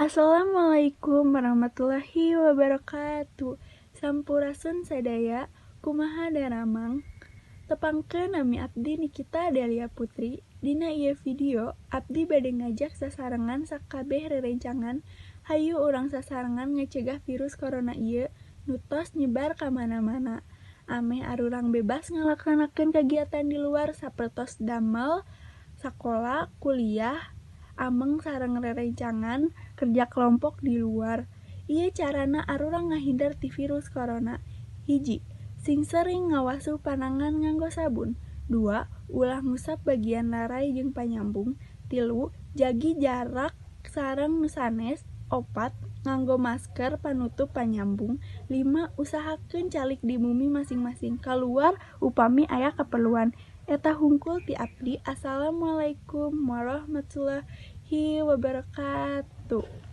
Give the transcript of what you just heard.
Assalamualaikum warahmatullahi wabarakatuh. Sampurasun sadaya, kumaha daramang. Tepangkeun nami abdi Nikita Delia Putri. Dina ieu video, abdi bade ngajak sasarengan sakabeh rerencangan hayu urang sasarengan ngecegah virus corona ieu nu tos nyebar ka mana-mana. Ameh arurang bebas ngalaksanakeun kagiatan di luar sapertos damel, sakola, kuliah, ameng sareng rerencangan kerja kelompok di luar. Ieu carana arurang ngahindar ti virus corona. 1. Sing sering ngawasuh panangan nganggo sabun. 2. Ulah ngusap bagian larai jeung panyambung. 3. Jagi jarak sareng nu sanes. 4. Nganggo masker panutup panyambung. 5. Usahakeun calik di mumi masing-masing kaluar upami aya kaperluan. Eta hungkul ti abdi. Assalamualaikum warahmatullahi wabarakatuh.